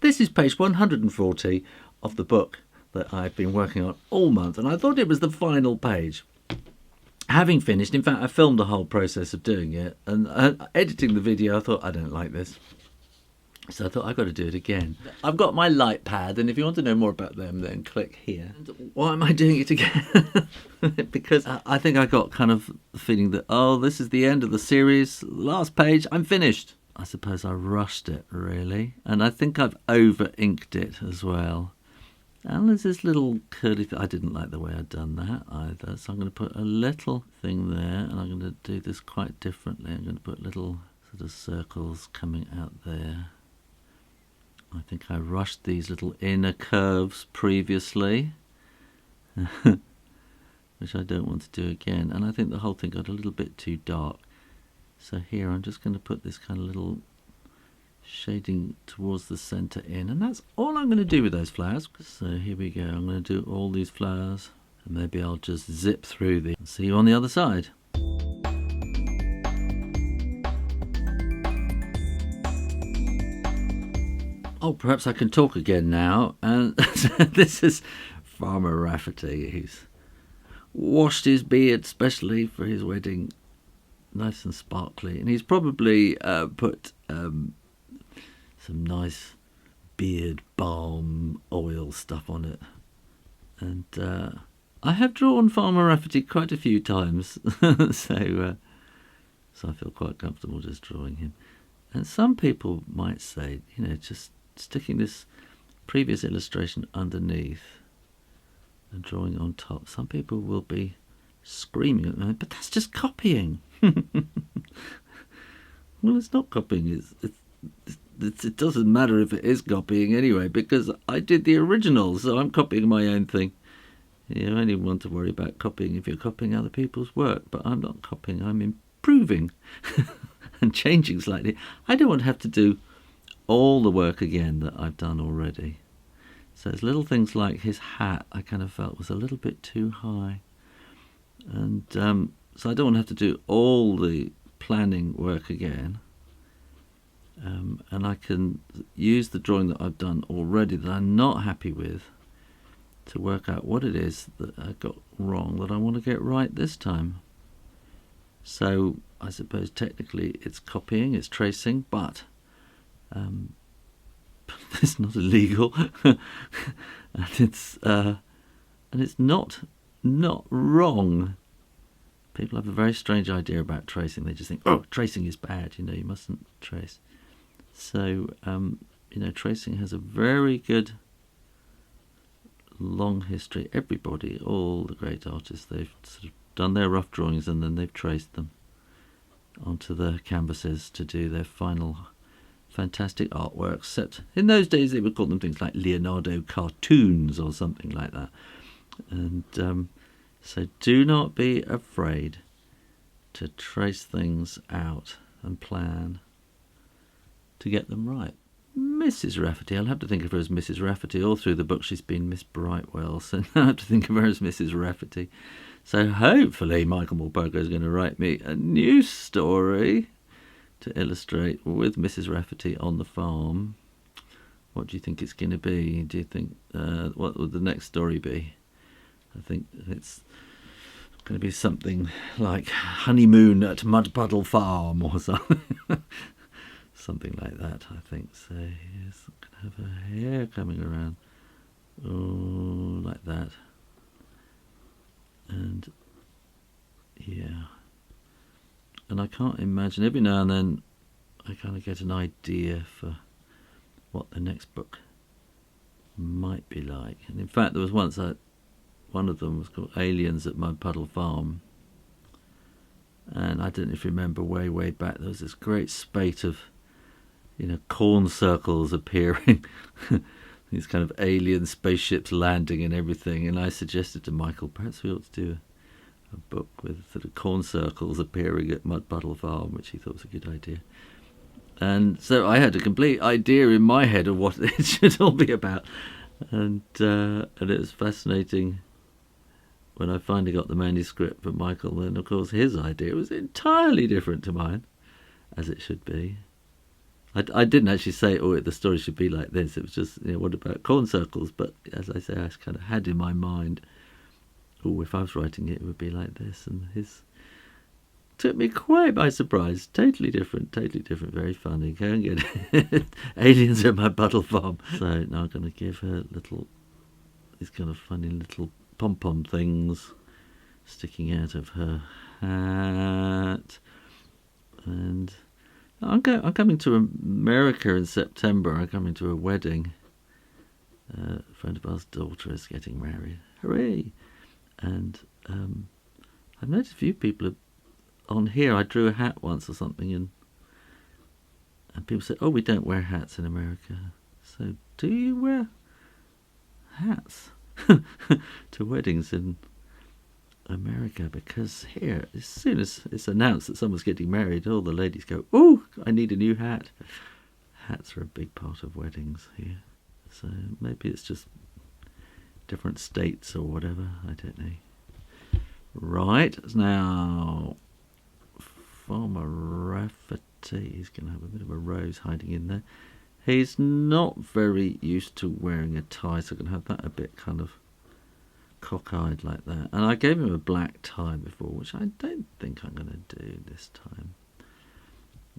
this is page 140 of the book that I've been working on all month, and I thought it was the final page. Having finished, in fact, I filmed the whole process of doing it, and editing the video, I thought, I don't like this. So I thought, I've got to do it again. I've got my light pad, and if you want to know more about them, then click here. And why am I doing it again? Because I think I got kind of the feeling that, oh, this is the end of the series. Last page, I'm finished. I suppose I rushed it, really. And I think I've over-inked it as well. And there's this little curly thing. I didn't like the way I'd done that either. So I'm going to put a little thing there, and I'm going to do this quite differently. I'm going to put little sort of circles coming out there. I think I rushed these little inner curves previously, which I don't want to do again. And I think the whole thing got a little bit too dark. So here I'm just going to put this kind of little shading towards the centre in. And that's all I'm going to do with those flowers. So here we go. I'm going to do all these flowers. And maybe I'll just zip through these and see you on the other side. Oh, perhaps I can talk again now. And this is Farmer Rafferty. He's washed his beard specially for his wedding, nice and sparkly. And he's probably put some nice beard balm oil stuff on it. And I have drawn Farmer Rafferty quite a few times. So I feel quite comfortable just drawing him. And some people might say, just sticking this previous illustration underneath and drawing on top. Some people will be screaming at me, but that's just copying. Well, it's not copying. It doesn't matter if it is copying anyway, because I did the original, so I'm copying my own thing. You only want to worry about copying if you're copying other people's work, but I'm not copying, I'm improving and changing slightly. I don't want to have to do all the work again that I've done already. So it's little things like his hat I kind of felt was a little bit too high. And so I don't want to have to do all the planning work again. And I can use the drawing that I've done already that I'm not happy with to work out what it is that I got wrong that I want to get right this time. So I suppose technically it's copying, it's tracing, but it's not illegal, and it's not wrong. People have a very strange idea about tracing. They just think, oh, tracing is bad. You mustn't trace. So tracing has a very good long history. Everybody, all the great artists, they've sort of done their rough drawings and then they've traced them onto the canvases to do their final fantastic artworks. Except in those days they would call them things like Leonardo cartoons or something like that. And so do not be afraid to trace things out and plan to get them right. Mrs. Rafferty, I'll have to think of her as Mrs. Rafferty. All through the book she's been Miss Brightwell, so now I have to think of her as Mrs. Rafferty. So hopefully Michael Morpurgo is going to write me a new story to illustrate with Mrs. Rafferty on the farm. What do you think it's going to be? Do you think, what would the next story be? I think it's going to be something like Honeymoon at Puddle Farm or something. Something like that, I think. So he's going to have her hair coming around. Oh, like that. And yeah. And I can't imagine, every now and then I kind of get an idea for what the next book might be like. And in fact, there was once one of them was called Aliens at Puddle Farm. And I don't know if you remember way back, there was this great spate of corn circles appearing, these kind of alien spaceships landing and everything. And I suggested to Michael, perhaps we ought to do a book with sort of corn circles appearing at Mud Puddle Farm, which he thought was a good idea. And so I had a complete idea in my head of what it should all be about. And it was fascinating when I finally got the manuscript from Michael. Then, of course, his idea was entirely different to mine, as it should be. I didn't actually say, oh, the story should be like this. It was just, what about corn circles? But as I say, I kind of had in my mind, oh, if I was writing it, it would be like this. And his took me quite by surprise. Totally different, very funny. Go and get it. Aliens at my Puddle farm. So now I'm going to give her these kind of funny little pom-pom things sticking out of her hat. And I'm coming to America in September. I'm coming to a wedding. A friend of ours' daughter is getting married. Hooray! And I've noticed a few people on here. I drew a hat once or something, and people say, oh, we don't wear hats in America. So do you wear hats to weddings in America? Because here, as soon as it's announced that someone's getting married, all the ladies go, oh, I need a new hat. Hats are a big part of weddings here. So maybe it's just different states or whatever, I don't know. Right, now Farmer Rafferty, he's going to have a bit of a rose hiding in there. He's not very used to wearing a tie, so I'm going to have that a bit kind of cockeyed like that. And I gave him a black tie before, which I don't think I'm going to do this time.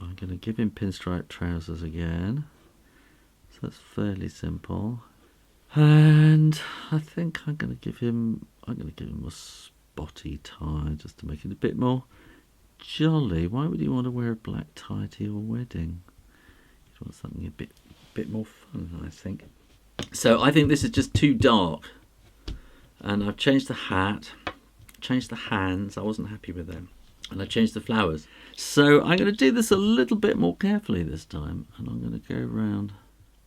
I'm going to give him pinstripe trousers again. So that's fairly simple. And I think I'm going to give him a spotty tie just to make it a bit more jolly. Why would you want to wear a black tie to your wedding? You want something a bit more fun, I think. So I think this is just too dark. And I've changed the hat, changed the hands. I wasn't happy with them. And I changed the flowers. So I'm going to do this a little bit more carefully this time. And I'm going to go around.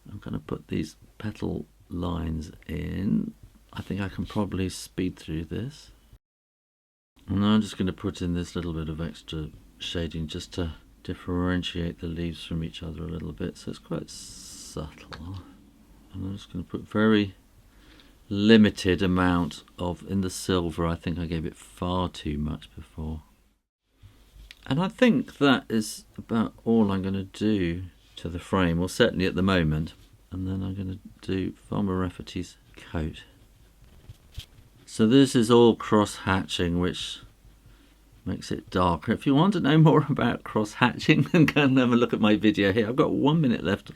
I'm going to put these petal lines in. I think I can probably speed through this. And now I'm just going to put in this little bit of extra shading just to differentiate the leaves from each other a little bit. So it's quite subtle. And I'm just going to put very limited amount in the silver. I think I gave it far too much before. And I think that is about all I'm going to do to the frame, or certainly at the moment. And then I'm going to do Farmer Rafferty's coat. So this is all cross-hatching, which makes it darker. If you want to know more about cross-hatching, then go and have a look at my video here. I've got 1 minute left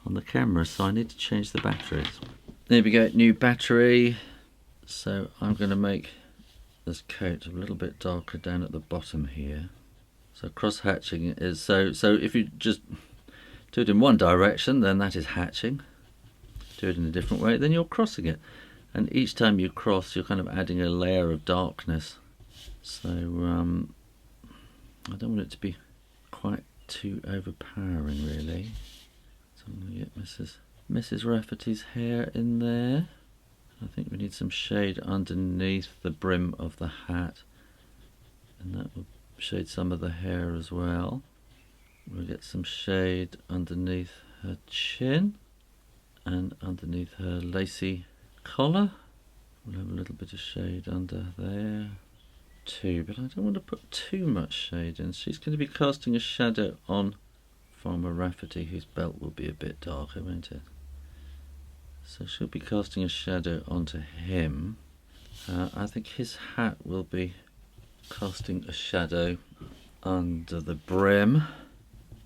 on the camera, so I need to change the batteries. There we go, new battery. So I'm going to make this coat a little bit darker down at the bottom here. So cross-hatching is, so if you just do it in one direction, then that is hatching. Do it in a different way, then you're crossing it. And each time you cross, you're kind of adding a layer of darkness. So I don't want it to be quite too overpowering, really. So I'm going to get Mrs. Rafferty's hair in there. I think we need some shade underneath the brim of the hat. And that will shade some of the hair as well. We'll get some shade underneath her chin and underneath her lacy collar. We'll have a little bit of shade under there too, but I don't want to put too much shade in. She's going to be casting a shadow on Farmer Rafferty, whose belt will be a bit darker, won't it? So she'll be casting a shadow onto him. I think his hat will be casting a shadow under the brim.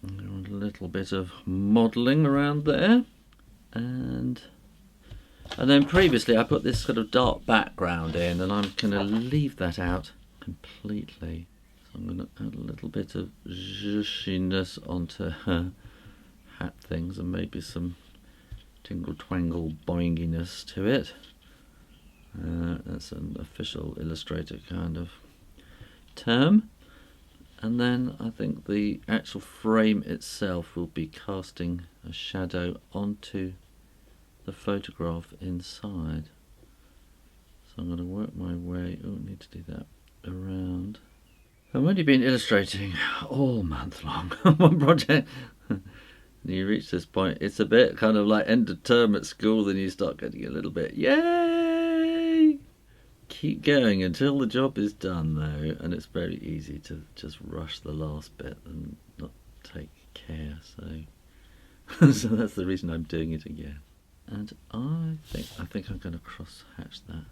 A little bit of modelling around there. And then previously I put this sort of dark background in, and I'm going to leave that out completely. So I'm going to add a little bit of zhushiness onto her hat things, and maybe some tingle twangle boinginess to it. That's an official illustrator kind of term. And then I think the actual frame itself will be casting a shadow onto the photograph inside. So I'm going to work my way, I need to do that, around. I've only been illustrating all month long on one project. You reach this point, it's a bit kind of like end of term at school, then you start getting a little bit, yay! Keep going until the job is done though, and it's very easy to just rush the last bit and not take care. So So that's the reason I'm doing it again. And I think I'm going to cross-hatch that.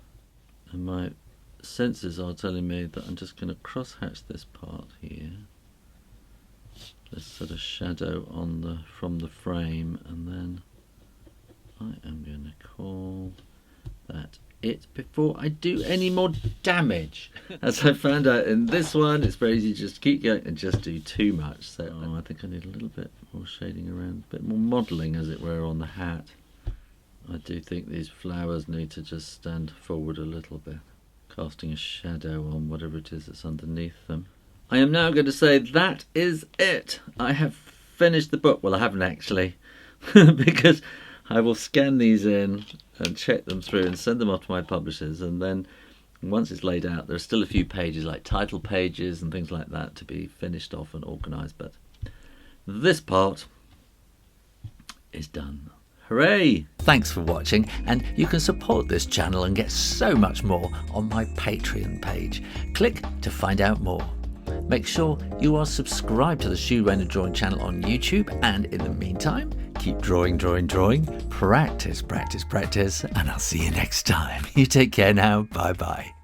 And my senses are telling me that I'm just going to cross-hatch this part here. This sort of shadow on from the frame, and then I am going to call that it before I do any more damage. As I found out in this one, it's very easy to just keep going and just do too much. So I think I need a little bit more shading around, a bit more modelling, as it were, on the hat. I do think these flowers need to just stand forward a little bit, casting a shadow on whatever it is that's underneath them. I am now going to say that is it. I have finished the book. Well, I haven't actually, because I will scan these in and check them through and send them off to my publishers, and then once it's laid out, there are still a few pages like title pages and things like that to be finished off and organised, but this part is done. Hooray! Thanks for watching, and you can support this channel and get so much more on my Patreon page. Click to find out more. Make sure you are subscribed to the Shoo Rayner Drawing channel on YouTube, and in the meantime, keep drawing, practice, and I'll see you next time. You take care now. Bye bye.